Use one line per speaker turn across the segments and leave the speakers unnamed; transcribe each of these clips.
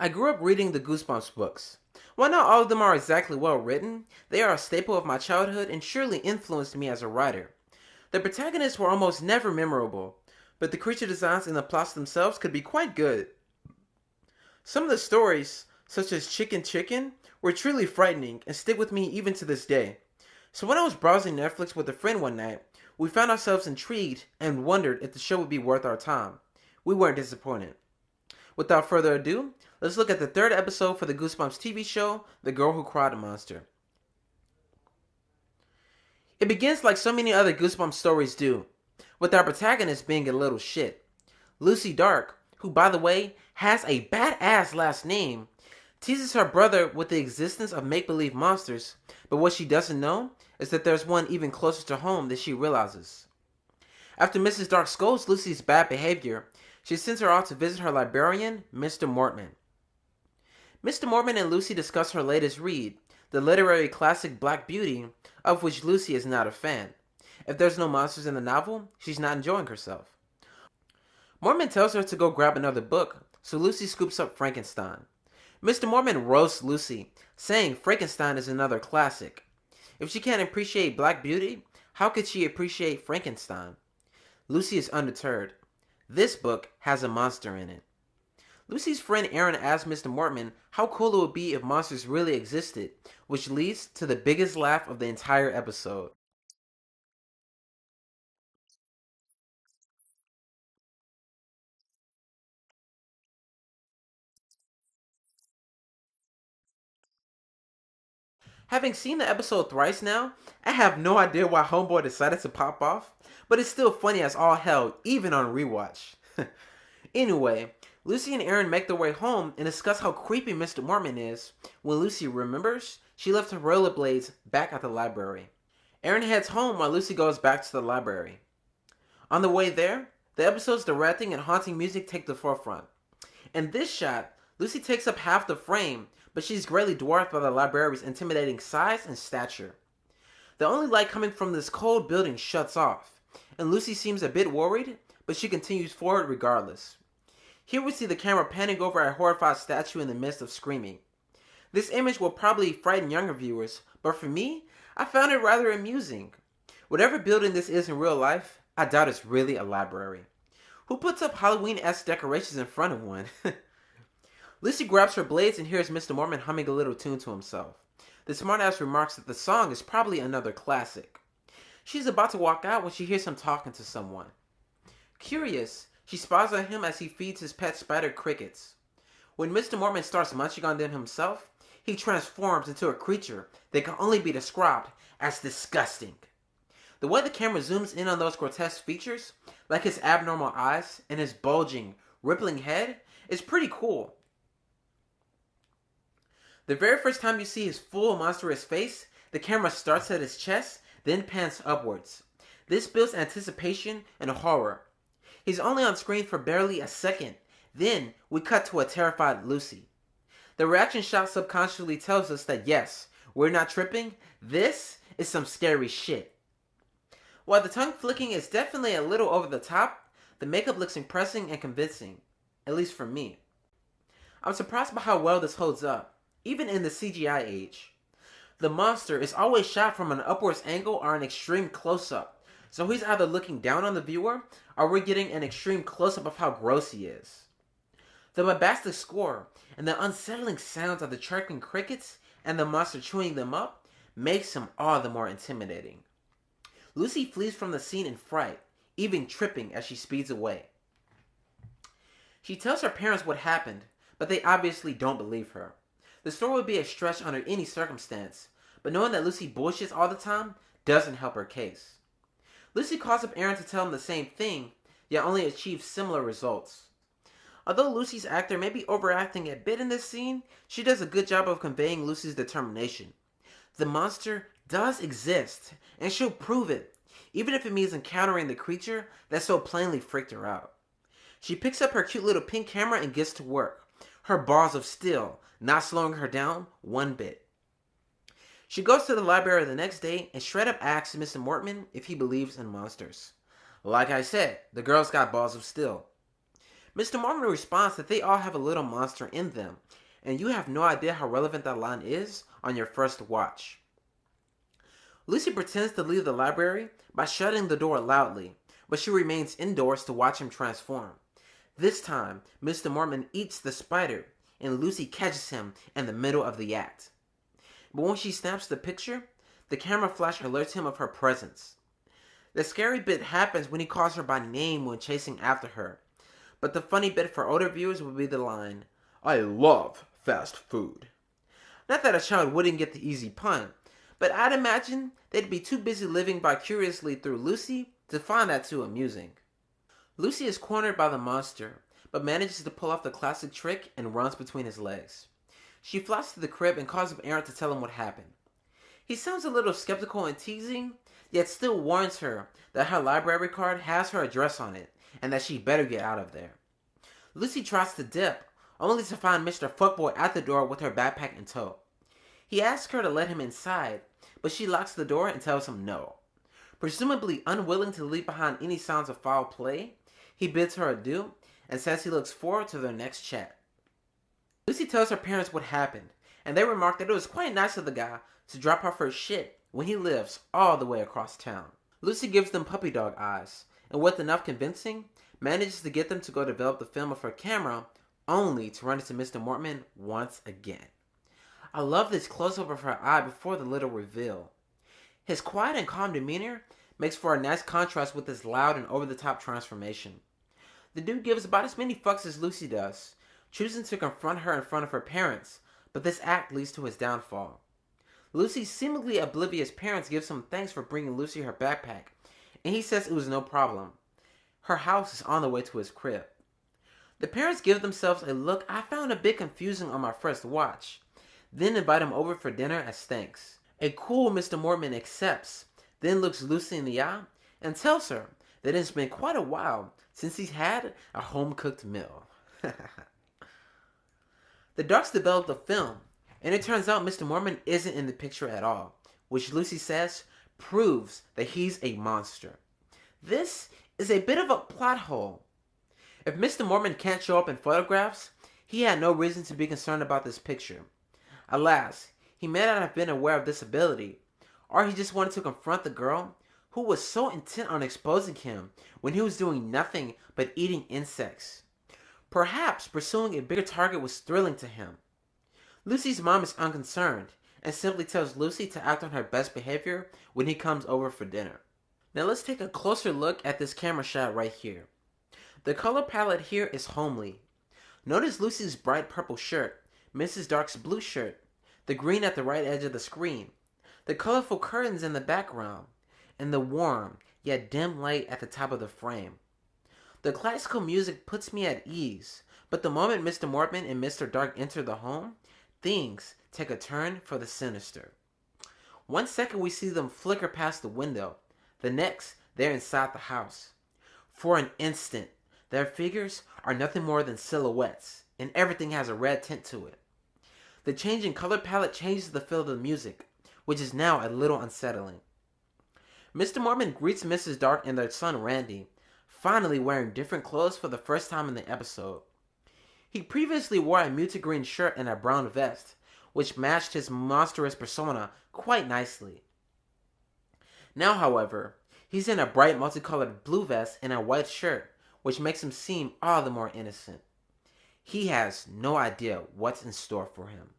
I grew up reading the Goosebumps books. While not all of them are exactly well written, they are a staple of my childhood and surely influenced me as a writer. The protagonists were almost never memorable, but the creature designs and the plots themselves could be quite good. Some of the stories, such as Chicken Chicken, were truly frightening and stick with me even to this day. So when I was browsing Netflix with a friend one night, we found ourselves intrigued and wondered if the show would be worth our time. We weren't disappointed. Without further ado, let's look at the third episode for the Goosebumps TV show, The Girl Who Cried a Monster. It begins like so many other Goosebumps stories do, with our protagonist being a little shit. Lucy Dark, who by the way has a badass last name, teases her brother with the existence of make-believe monsters, but what she doesn't know is that there's one even closer to home than she realizes. After Mrs. Dark scolds Lucy's bad behavior, she sends her off to visit her librarian, Mr. Mortman. Mr. Mortman and Lucy discuss her latest read, the literary classic Black Beauty, of which Lucy is not a fan. If there's no monsters in the novel, she's not enjoying herself. Mortman tells her to go grab another book, so Lucy scoops up Frankenstein. Mr. Mortman roasts Lucy, saying Frankenstein is another classic. If she can't appreciate Black Beauty, how could she appreciate Frankenstein? Lucy is undeterred. This book has a monster in it. Lucy's friend Aaron asks Mr. Mortman how cool it would be if monsters really existed, which leads to the biggest laugh of the entire episode. Having seen the episode thrice now, I have no idea why Homeboy decided to pop off, but it's still funny as all hell, even on rewatch. Anyway, Lucy and Aaron make their way home and discuss how creepy Mr. Mortman is when Lucy remembers she left her rollerblades back at the library. Aaron heads home while Lucy goes back to the library. On the way there, the episode's directing and haunting music take the forefront. In this shot, Lucy takes up half the frame, but she's greatly dwarfed by the library's intimidating size and stature. The only light coming from this cold building shuts off, and Lucy seems a bit worried, but she continues forward regardless. Here we see the camera panning over a horrified statue in the midst of screaming. This image will probably frighten younger viewers, but for me, I found it rather amusing. Whatever building this is in real life, I doubt it's really a library. Who puts up Halloween-esque decorations in front of one? Lucy grabs her blades and hears Mr. Mortman humming a little tune to himself. The smartass remarks that the song is probably another classic. She's about to walk out when she hears him talking to someone. Curious, she spies on him as he feeds his pet spider crickets. When Mr. Mortman starts munching on them himself, he transforms into a creature that can only be described as disgusting. The way the camera zooms in on those grotesque features, like his abnormal eyes and his bulging, rippling head, is pretty cool. The very first time you see his full monstrous face, the camera starts at his chest, then pans upwards. This builds anticipation and horror. He's only on screen for barely a second, then we cut to a terrified Lucy. The reaction shot subconsciously tells us that yes, we're not tripping, this is some scary shit. While the tongue flicking is definitely a little over the top, the makeup looks impressive and convincing, at least for me. I'm surprised by how well this holds up, even in the CGI age. The monster is always shot from an upwards angle or an extreme close-up, so he's either looking down on the viewer or we're getting an extreme close-up of how gross he is. The bombastic score and the unsettling sounds of the chirping crickets and the monster chewing them up makes him all the more intimidating. Lucy flees from the scene in fright, even tripping as she speeds away. She tells her parents what happened, but they obviously don't believe her. The story would be a stretch under any circumstance, but knowing that Lucy bullshits all the time doesn't help her case. Lucy calls up Aaron to tell him the same thing, yet only achieves similar results. Although Lucy's actor may be overacting a bit in this scene, she does a good job of conveying Lucy's determination. The monster does exist, and she'll prove it, even if it means encountering the creature that so plainly freaked her out. She picks up her cute little pink camera and gets to work, her balls of steel not slowing her down one bit. She goes to the library the next day and straight up asks Mr. Mortman if he believes in monsters. Like I said, the girl's got balls of steel. Mr. Mormon responds that they all have a little monster in them, and you have no idea how relevant that line is on your first watch. Lucy pretends to leave the library by shutting the door loudly, but she remains indoors to watch him transform. This time, Mr. Mormon eats the spider, and Lucy catches him in the middle of the act. But when she snaps the picture, the camera flash alerts him of her presence. The scary bit happens when he calls her by name when chasing after her, but the funny bit for older viewers would be the line, "I love fast food." Not that a child wouldn't get the easy pun, but I'd imagine they'd be too busy living vicariously through Lucy to find that too amusing. Lucy is cornered by the monster, but manages to pull off the classic trick and runs between his legs. She flies to the crib and calls up Aaron to tell him what happened. He sounds a little skeptical and teasing, yet still warns her that her library card has her address on it and that she better get out of there. Lucy tries to dip, only to find Mr. Fuckboy at the door with her backpack in tow. He asks her to let him inside, but she locks the door and tells him no. Presumably unwilling to leave behind any signs of foul play, he bids her adieu and says he looks forward to their next chat. Lucy tells her parents what happened, and they remark that it was quite nice of the guy to drop off her shit when he lives all the way across town. Lucy gives them puppy dog eyes, and with enough convincing, manages to get them to go develop the film of her camera, only to run into Mr. Mortman once again. I love this close-up of her eye before the little reveal. His quiet and calm demeanor makes for a nice contrast with his loud and over-the-top transformation. The dude gives about as many fucks as Lucy does, choosing to confront her in front of her parents, but this act leads to his downfall. Lucy's seemingly oblivious parents give some thanks for bringing Lucy her backpack, and he says it was no problem. Her house is on the way to his crib. The parents give themselves a look I found a bit confusing on my first watch, then invite him over for dinner as thanks. A cool Mr. Mortman accepts, then looks Lucy in the eye and tells her that it's been quite a while since he's had a home-cooked meal. The Darks develop the film, and it turns out Mr. Mormon isn't in the picture at all, which Lucy says proves that he's a monster. This is a bit of a plot hole. If Mr. Mormon can't show up in photographs, he had no reason to be concerned about this picture. Alas, he may not have been aware of this ability, or he just wanted to confront the girl who was so intent on exposing him when he was doing nothing but eating insects. Perhaps pursuing a bigger target was thrilling to him. Lucy's mom is unconcerned and simply tells Lucy to act on her best behavior when he comes over for dinner. Now let's take a closer look at this camera shot right here. The color palette here is homely. Notice Lucy's bright purple shirt, Mrs. Dark's blue shirt, the green at the right edge of the screen, the colorful curtains in the background, and the warm yet dim light at the top of the frame. The classical music puts me at ease, but the moment Mr. Mortman and Mr. Dark enter the home, things take a turn for the sinister. 1 second we see them flicker past the window, the next they're inside the house. For an instant, their figures are nothing more than silhouettes, and everything has a red tint to it. The change in color palette changes the feel of the music, which is now a little unsettling. Mr. Mormon greets Mrs. Dark and their son Randy, finally wearing different clothes for the first time in the episode. He previously wore a muted green shirt and a brown vest, which matched his monstrous persona quite nicely. Now, however, he's in a bright multicolored blue vest and a white shirt, which makes him seem all the more innocent. He has no idea what's in store for him.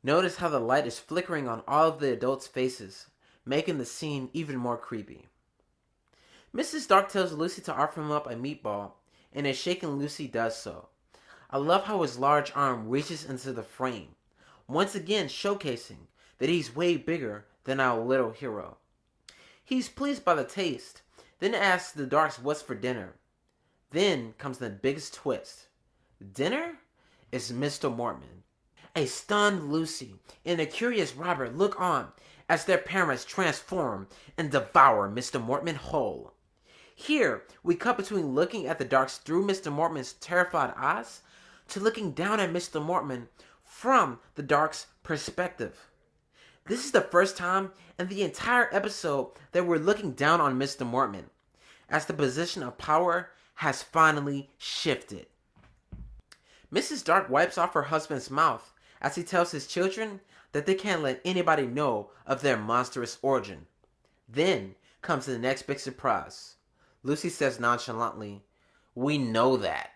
Notice how the light is flickering on all of the adults' faces, making the scene even more creepy. Mrs. Dark tells Lucy to offer him up a meatball, and a shaken Lucy does so. I love how his large arm reaches into the frame, once again showcasing that he's way bigger than our little hero. He's pleased by the taste, then asks the Darks what's for dinner. Then comes the biggest twist. Dinner is Mr. Mortman. A stunned Lucy and a curious Robert look on as their parents transform and devour Mr. Mortman whole. Here, we cut between looking at the Darks through Mr. Mortman's terrified eyes to looking down at Mr. Mortman from the Darks' perspective. This is the first time in the entire episode that we're looking down on Mr. Mortman, as the position of power has finally shifted. Mrs. Dark wipes off her husband's mouth as he tells his children that they can't let anybody know of their monstrous origin. Then comes the next big surprise. Lucy says nonchalantly, "We know that."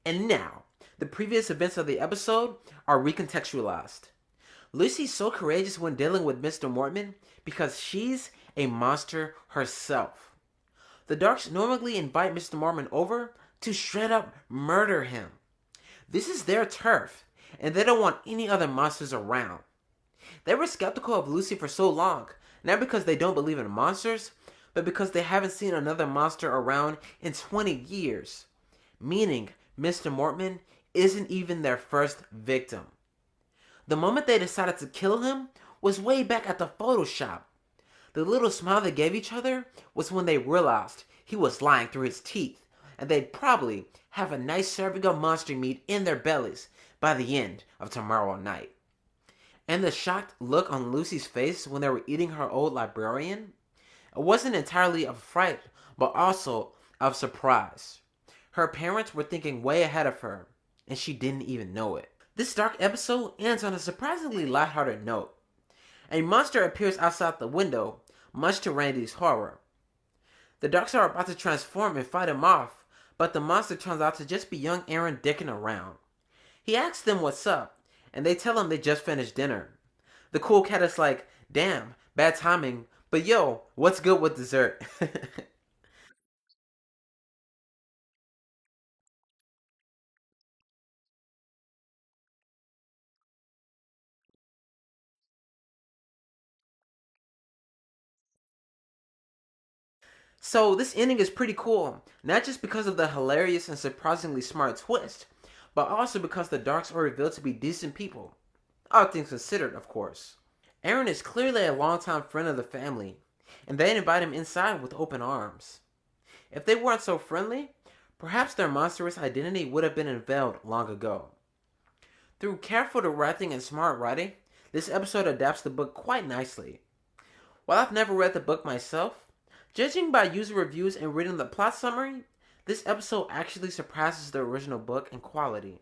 And now, the previous events of the episode are recontextualized. Lucy's so courageous when dealing with Mr. Mortman because she's a monster herself. The Darks normally invite Mr. Mortman over to straight up murder him. This is their turf, and they don't want any other monsters around. They were skeptical of Lucy for so long, not because they don't believe in monsters, but because they haven't seen another monster around in 20 years. Meaning, Mr. Mortman isn't even their first victim. The moment they decided to kill him was way back at the photo shop. The little smile they gave each other was when they realized he was lying through his teeth, and they'd probably have a nice serving of monster meat in their bellies by the end of tomorrow night. And the shocked look on Lucy's face when they were eating her old librarian, it wasn't entirely of fright, but also of surprise. Her parents were thinking way ahead of her, and she didn't even know it. This dark episode ends on a surprisingly lighthearted note. A monster appears outside the window, much to Randy's horror. The Darks are about to transform and fight him off, but the monster turns out to just be young Aaron dicking around. He asks them what's up, and they tell him they just finished dinner. The cool cat is like, "Damn, bad timing, but yo, what's good with dessert?" So this ending is pretty cool, not just because of the hilarious and surprisingly smart twist, but also because the Darks are revealed to be decent people. All things considered, of course. Aaron is clearly a longtime friend of the family, and they invite him inside with open arms. If they weren't so friendly, perhaps their monstrous identity would have been unveiled long ago. Through careful directing and smart writing, this episode adapts the book quite nicely. While I've never read the book myself, judging by user reviews and reading the plot summary, this episode actually surpasses the original book in quality.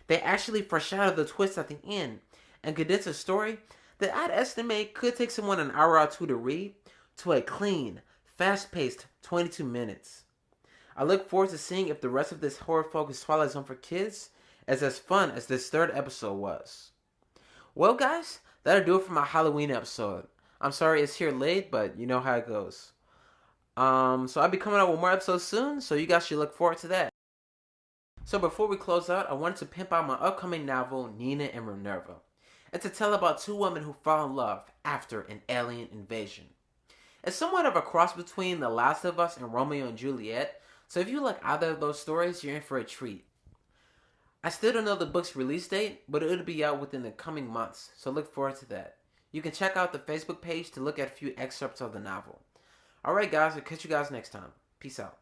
They actually foreshadow the twist at the end and condense a story that I'd estimate could take someone an hour or two to read to a clean, fast-paced 22 minutes. I look forward to seeing if the rest of this horror-focused Twilight Zone for kids is as fun as this third episode was. Well guys, that'll do it for my Halloween episode. I'm sorry it's here late, but you know how it goes. So I'll be coming out with more episodes soon, so you guys should look forward to that. So before we close out, I wanted to pimp out my upcoming novel, Nina and Minerva. It's a tale about two women who fall in love after an alien invasion. It's somewhat of a cross between The Last of Us and Romeo and Juliet, so if you like either of those stories, you're in for a treat. I still don't know the book's release date, but it'll be out within the coming months, so look forward to that. You can check out the Facebook page to look at a few excerpts of the novel. Alright guys, I'll catch you guys next time. Peace out.